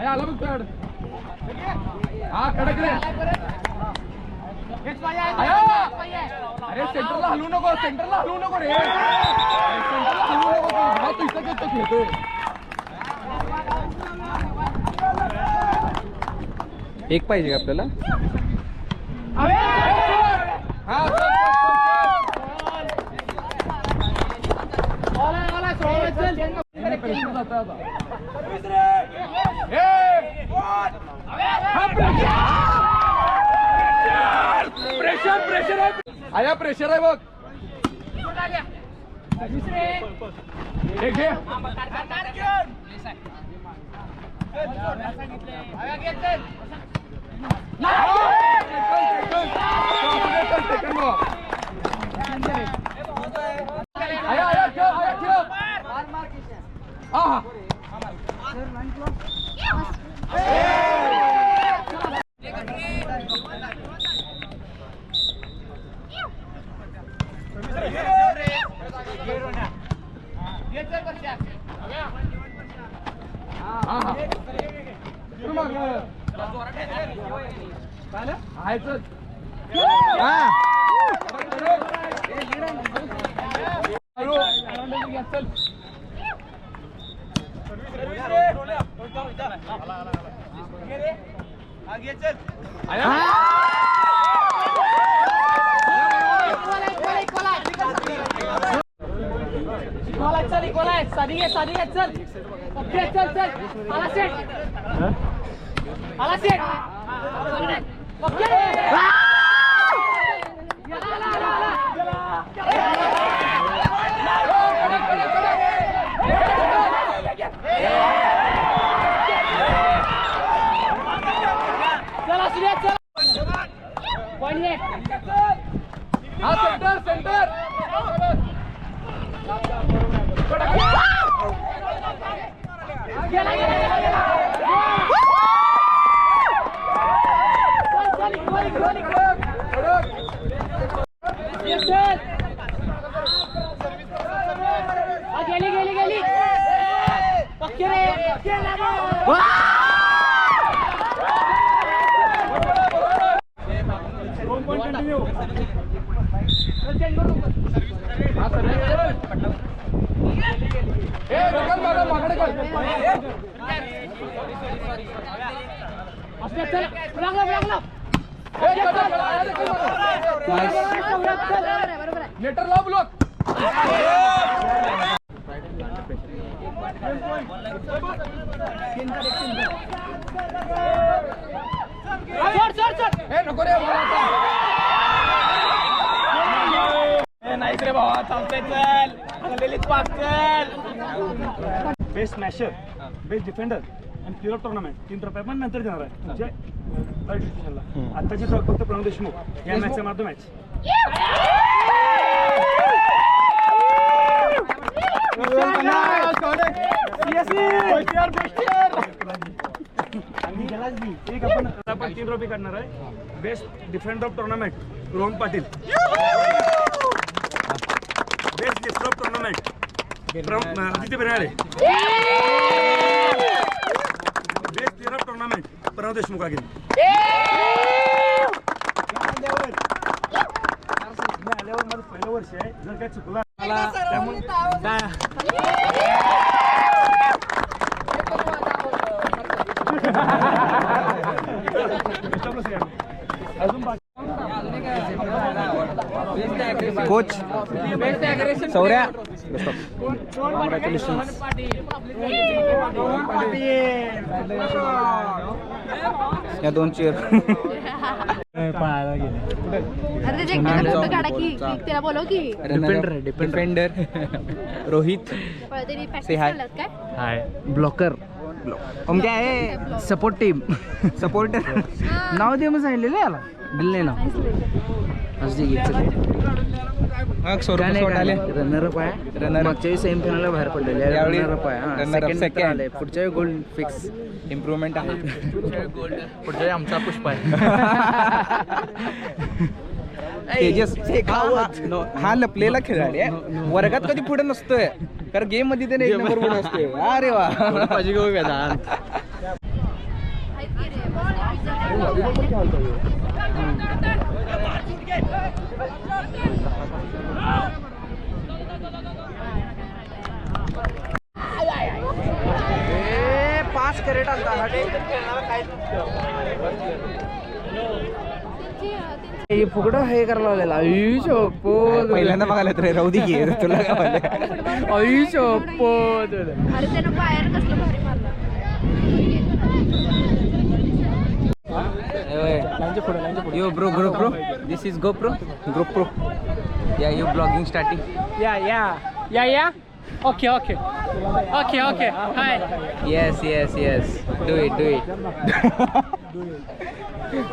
आला बघ चढ. हा कडक रे. अरे सेंटरला हलवू नको, सेंटरला हलवू नको रे. सेंटरला हलवू नको. हा तू इथं घेतो खेळतोय. एक पाहिजे आपल्याला. हा प्रेशर प्रेशर आहे. आया प्रेशर आहे बघ. नेटर लाव ब्लॉक. नको रे नाहीच रे भावा. चालतंय चल. बेस्ट स्मॅशर, बेस्ट डिफेंडर आणि प्लेअर ऑफ टुर्नामेंट 3 ट्रॉफी पण नंतर देणार आहे तुमच्या थर्ड डिव्हिजनला. आताची ट्रॉफी फक्त प्रणव देशमुख या मॅचच्या मार्ग मॅच. एक आपण 3 ट्रॉफी काढणार आहे. Best defender of tournament Rohan Patil. Best lifter of tournament Aditya Birale. Best player of tournament Pranav Deshmukh आले. आल्यावर माझं पहिलं वर्ष आहे. जर काय चुकला त्यामुळे कोच सौर्या. या 2 चेअर त्याला बोलव की डिफेंडर रोहित. से हाय. हाय ब्लॉकर. हम क्या है सपोर्ट टीम. सपोर्टर नाव दे मग सांगितलेलं याला दिलं नाही रनरअप आहे. मागच्या सेमीफायनलला बाहेर पडलेले रनरअप आहे. सेकंड आले. पुढच्या गोल्ड फिक्स. इम्प्रूव्हमेंट आहे. पुढच्या आमचा पुष्पा आहे. तेजस हा लपलेला खेळाडू आहे वर्गात कधी पुढे नसतोय कारण गेम मध्ये त्याने एक नंबर पुढे असतोय. अरे वा पाहिजे गो वेदांत. पाच कॅरेट आणता फुगडं हे करायला लावलेला आई शपथ पहिल्यांदा बघायला तर राहू दे की तुला काय वाटलं? आई शपथ अरे त्यानं बाहेर कसलं भारी मारलं. Yo bro, this is GoPro. Yeah, you vlogging starting. Yeah. Okay. Hi. Yes. Do it.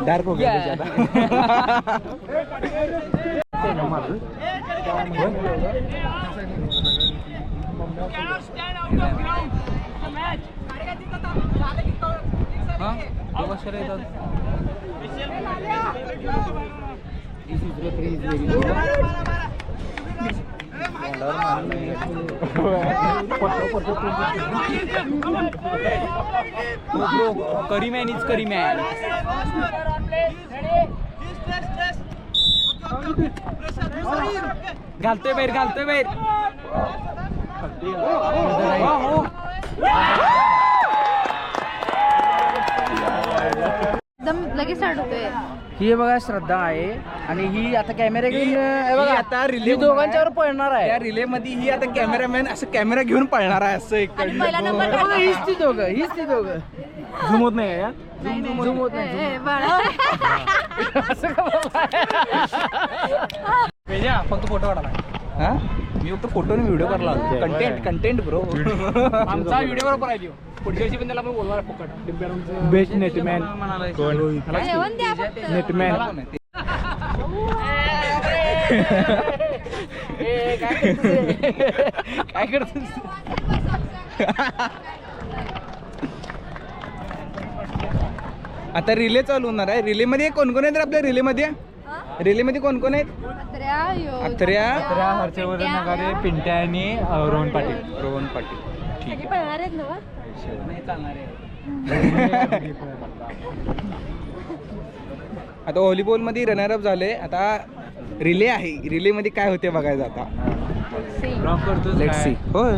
Dark हो गया ज्यादा. Curryman is Curryman. घालतोय बाहेर एकदम लगेच स्टार्ट होतोय. ही बघा श्रद्धा आहे आणि ही आता कॅमेरा घेऊन हे बघा आता रिले दोघांच्यावर पळणार आहे. त्या रिले मध्ये ही आता कॅमेरामॅन असं कॅमेरा घेऊन पळणार आहे असं एक आणि पहिला नंबर बघा, हीच ती दोघं झूम होत नाही या झूम होत नाही. बाळा फक्त फोटो काढा. हा मी फक्त फोटो आणि व्हिडिओ करला कंटेंट ब्रो. आमचा व्हिडिओ बरोबर आहे पुढच्या वर्षी पण त्याला आपण बोलणार फुकट बेस्ट नेटमॅन जेवण द्या फक्त. नेटमॅन काय करतोस? आता रिले चालू होणार आहे. रिले मध्ये कोण कोण आहेत आपल्या रिले मध्ये कोण आहेत? अत्र्या हर्षवर्धन नगारे पिंट्या आणि रोहन पाटील. सगळी पळणार आहेत ना व? आता व्हॉलीबॉल मध्ये रनरअप झाले. आता रिले आहे. रिले मध्ये काय होते बघायचं आता. Let's see. होय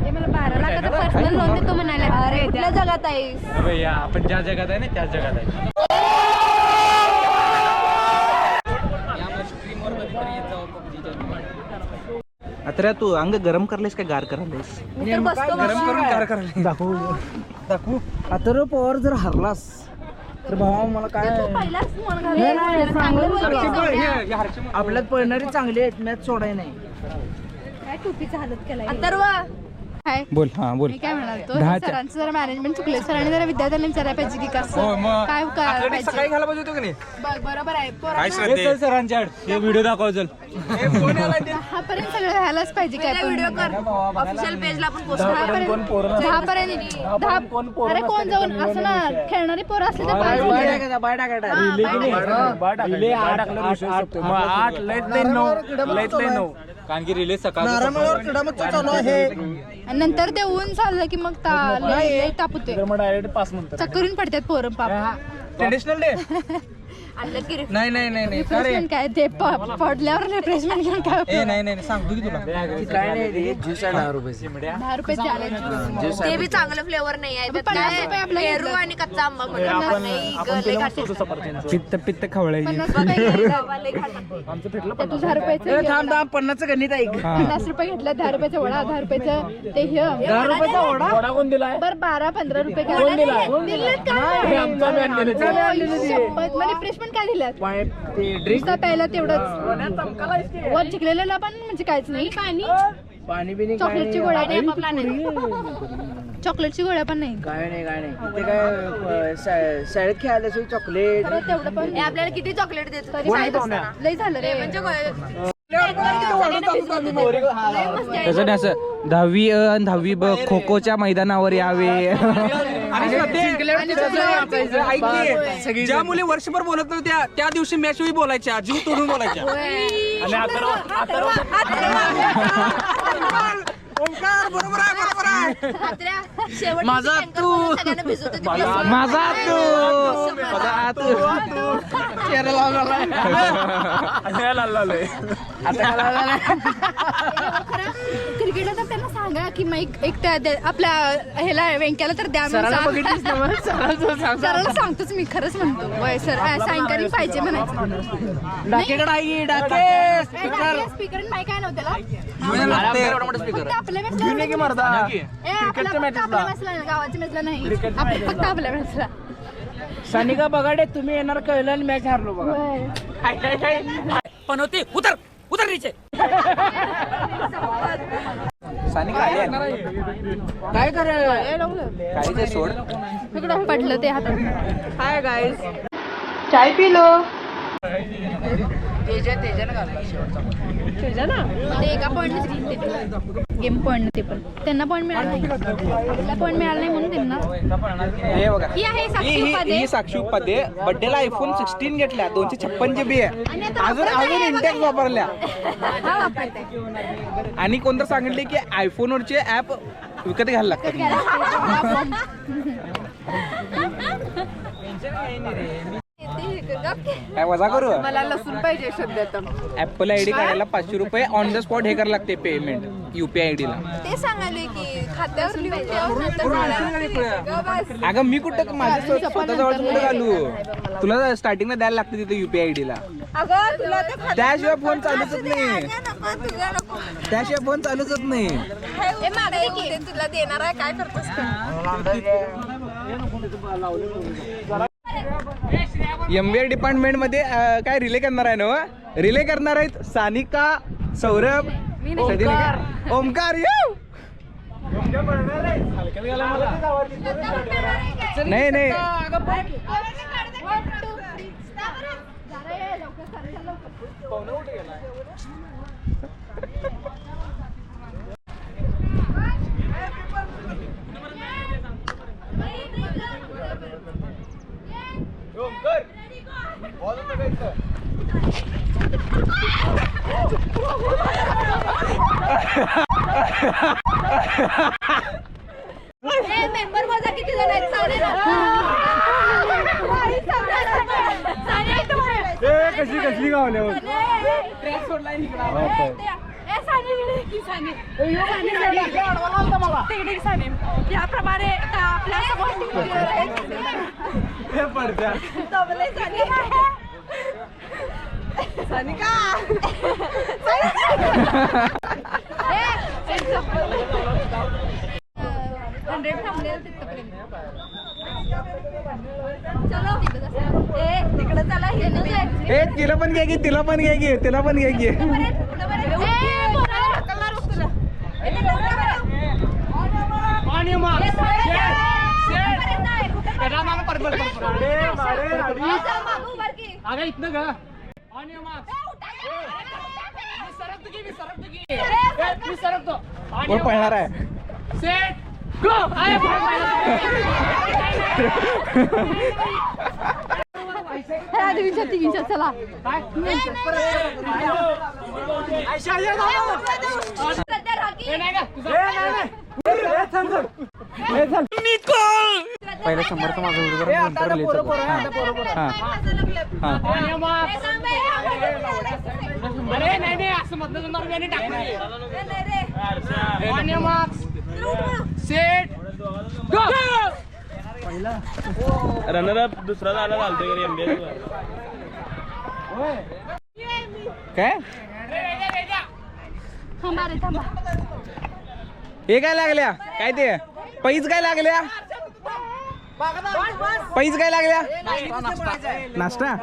हे मला 12 लाखाचं पर्सनल लोन देतो म्हणाले. अरे कुठल्या जगात आहेस? आपण ज्या जगात आहे ना त्याच जगात आहे. आता तू अंग गरम करलेस का गार करायलेस? मी तर बसतो बघा. दाखवू आता पवार जर हरलास तर भावा मला काय तू पहिलाच मन घालून चांगलं बोल. आपल्यात पळणारी चांगली आहेत मॅच सोडाय नाही. काय टोपीचा हालत केलाय अथर्व. हाय बोल. हा बोल. मी काय म्हणालतो सरांचं जरा मॅनेजमेंट चुकले. सरांनी जरा विद्यार्थ्याला विचारायला पाहिजे की कसं काय पाहिजे. घाला पाहिजे होतो की नाही? बरोबर आहे. सरांच्या व्हिडिओ दाखव चल. 10 पर्यंत सगळं व्हायलाच पाहिजे. काय व्हिडिओ कर ऑफिशियल पेजला आपण पोस्ट 10 पर्यंत. अरे कोण जाऊन असं ना खेळणारी पोरं असली तर पाहिजे. बाय टाकायचा कारण की रिलीज सकाळ आणि नंतर ते ऊन चाललं की मग लय ताप होते. डायरेक्ट 5 नंतर चक्करून पडतात पोरं पाप. ट्रेडिशनल डे आणलं की नाही रिफ्रेशमेंट काय ते पडल्यावर रिफ्रेशमेंट घेऊन काय नाही सांगतो की तुला काय नाही ज्यूस आहे 10 रुपये. 10 रुपये चॅलेंज. ते बी चांगलं फ्लेवर नाही आहे. त्यात 50 रुपये काय आपलं पेरू आणि कच्चा आंबा म्हणून नाही पित्त खवळायची. 50 रुपये ते 10 रुपयाचं थांब 50चं गणित ऐक. 50 रुपये घेतलं. 10 रुपयाचा वडा 10 रुपयाचं ते 10 रुपयाचा वडा कोण दिलाय? बरं 12-15 रुपये रिफ्रेशमेंट काय दिलं? ते ड्रिंक प्यायला तेवढंच. वर चिकलेलं पण म्हणजे काहीच नाही. पाणी बिनी चॉकलेटची गोळ्या चॉकलेटची गोळ्या पण नाही. काय नाही ते काय शाळेत खेळायला चॉकलेट तेवढं पण आपल्याला किती चॉकलेट देतो तरी लय झालं रे. म्हणजे तसं नाही असं 10वी अ 10वी ब खो खोच्या मैदानावर यावे. आणि ऐक की, ज्या मुली वर्षभर बोलत नव्हत्या त्या दिवशी मॅच वेळी बोलायच्या, जीव तोडून बोलायच्या. ओंकार बरोबर आहे, बरोबर आहे. माझा तू माझा क्रिकेटला तर त्यांना सांगा की मग एक आपल्या ह्याला व्यंक्याला तर द्या. सराला सांगतोच मी, खरंच म्हणतो. वय सर सायंकाळी पाहिजे म्हणायचं. स्पीकर माहिती काय नव्हतं गावाच्या मॅचला नाही, फक्त आपल्या मॅचला. सानिका बगाडे तुम्ही येणार कळलं आणि मॅच हारलो बघा. पण होती उतर उतर नीचे. सानिका आली आहे. काय करायला काय ते सोड. पडलं ते हातात. Hi guys. चाय पिलो. ते एका पॉईंट गेम पॉईंट ते पण त्यांना पॉईंट मिळाला नाही, त्याला पॉईंट मिळाला नाही म्हणून त्यांना. हे बघा, ही आहे साक्षी उपाध्ये. ही साक्षी उपाध्ये बड्डेला आयफोन 16 घेतल्या, 256 GB आहे. आणि आता अजून इंटेक्स वापरल्या. हा वापरते. आणि कोणतं सांगितले की आयफोन वरचे ऍप विकत घ्यायला लागतात. काय वजा करू. मला लसूण पाहिजे सध्या तर. ऍपल आयडी काढायला 500 रुपये ऑन द स्पॉट हे करायला लागते पेमेंट UPI आयडी ला. ते सांगाले की खात्यावर लिहून ठेव. अगं मी कुठं माझ्या स्वतः जवळ कुठं घालू. तुला स्टार्टिंगला द्यायला लागते तिथे UPI आयडी ला. त्याशिवाय फोन चालूच नाही. त्याशिवाय फोन चालूच नाही. तुला देणार आहे, काय करतोस? MBA डिपार्टमेंट मध्ये काय रिले करणार आहे ना. रिले करणार आहेत सानिका, सौरभ, ओमकार. नाही नाही मेंबर माझा किती जण आहेत? कसली गावल्यावर याप्रमाणे आपल्या सानिका तिकडे चला. ए तिला पण घे की, तिला पण घे की, तिला पण घे की. अगं इथनं ग मी सरकतो. कोण पळणार आहे. Set go. तिघींच्या चला. पहिला 100चा माझा व्हिडिओ. अरे नाही नाही असं मधलं टाकणार. Set go. रनरअप दुसरा झाला चालतोय MBA. काय थांबा रे थांबा. हे काय लागल्या, काय ते पैज काय लागल्या, पैज काय लागल्या. नाश्ता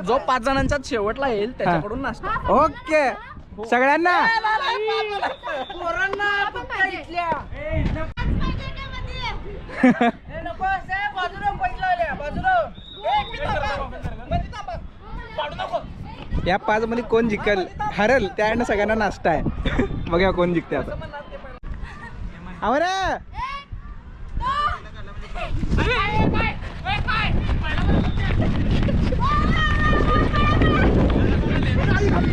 जो 5 जणांचा शेवटला येईल त्याच्याकडून नाश्ता. ओके सगळ्यांना. या 5 मध्ये कोण जिंकल हरल त्याकडनं सगळ्यांना नाश्ता आहे. बघा कोण जिंकते आता. आवर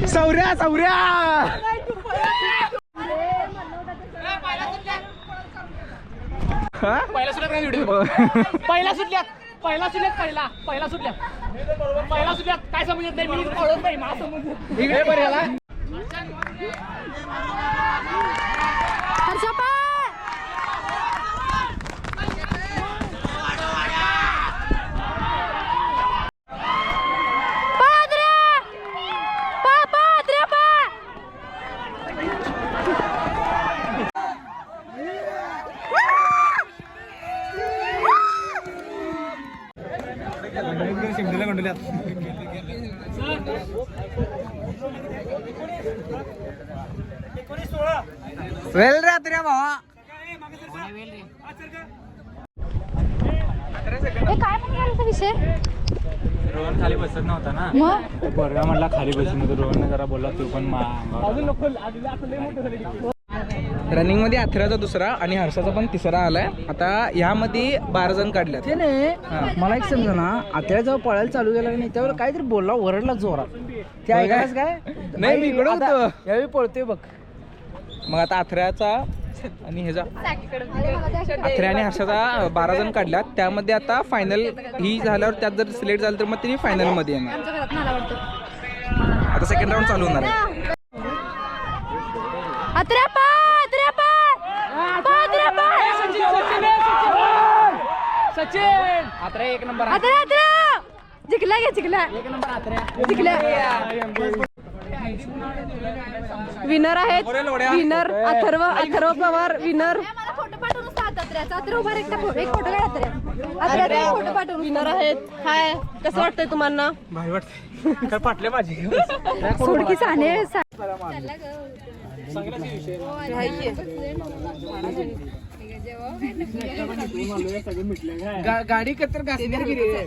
सौर्या सौर्या पहिला सुटल्यात काय समजत नाही मी कळत नाही मला समजत इकडे बरं याला वेल रात्री भावा काय म्हणतो विषय रोहन खाली बसत नव्हता ना मग बरं म्हटला खाली बसून होतो रोहन जरा बोलला तू पण रनिंग मध्ये अथऱ्याचा दुसरा आणि हर्षाचा पण तिसरा आलाय. आता ह्यामध्ये 12 जण काढल्यात. ते नाही मला एक समजा ना आता जेव्हा पळायला चालू केला की नाही त्यावेळेला काहीतरी बोलला ओरडला जोरात ते ऐकायलाच काय नाही, मी इकडं आता होतो. यावेळी पळतोय बघ मग आता अथऱ्याचा आणि ह्याचा अथऱ्या आणि हर्षाचा 12 जण काढल्यात. त्यामध्ये आता फायनल ही झाल्यावर त्यात जर सिलेक्ट झालं तर मग तिने फायनल मध्ये येणार. आमच्या घरात मला वाटतं आता सेकंड राऊंड चालू होणार आहे. सचिन आता एक नंबर जिंकला घे जिंकला एक नंबर जिंकला विनर आहेत विनर अथर्व पवार विनर मला फोटो पाठवून अथर्व उभा एक फोटो काढ अथर्व फोटो पाठवून विनर आहेत. हाय कसं वाटतंय तुम्हाला भारी वाटतंय काय पाटले माझी सोडकी साने गाडी कतर घासणार की रे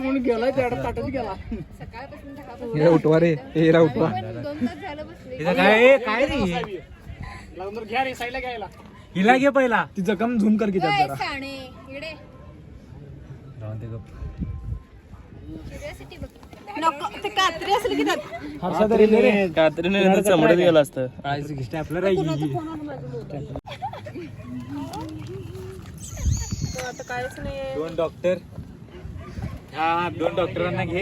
म्हणून गेलाय त्या ताटच गेला हे उठवा रे हे उठवा. काय रे घ्या रे साईडला घ्यायला हिला घे पहिला ती जखम झूम कर की त्यात जरा कात्री असेल की कात्रीने चमडत गेला असतं स्टॅपलर आहे आता काहीच नाही दोन डॉक्टर हा 2 डॉक्टरांना घे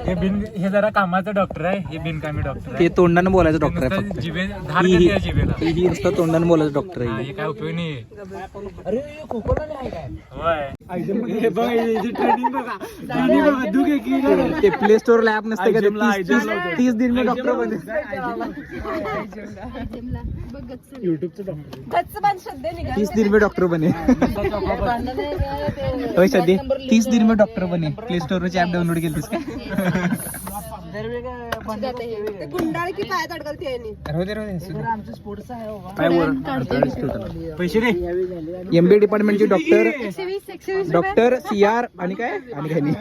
हे बिन हे जरा कामाचं डॉक्टर आहे हे बिनकामी डॉक्टर आहे ते तोंडानं बोलायचं डॉक्टर आहे नुसतं फक्त. जिभे धार करते आहे जिभेला ही नुसतं तोंडानं बोलायचं डॉक्टर हा, आहे. हे काय उपयोग नाही अरे खोकोला नाही काय होय हे बघ हे ट्रेनिंग बघा गाणी बघा दुखे की ते प्ले स्टोर लॅब नसते का? आयजमला, आयजमला. 30 दिन में डॉक्टर बने. युट्यूबचं डॉक्टर गच्च बांध श्रद्धे निघा 30 दिन में डॉक्टर बने. होय सध्या 30 दिन में डॉक्टर बने. प्ले स्टोर वरची ऍप डाउनलोड केलीस का? गुंडाळ की पायात अडकलती आहे आमचं स्पोर्ट्स आहे बाबा काय बोल पैसे दे एमबी डिपार्टमेंटचे डॉक्टर 120 डॉक्टर CR आणि काय आणि काही नाही.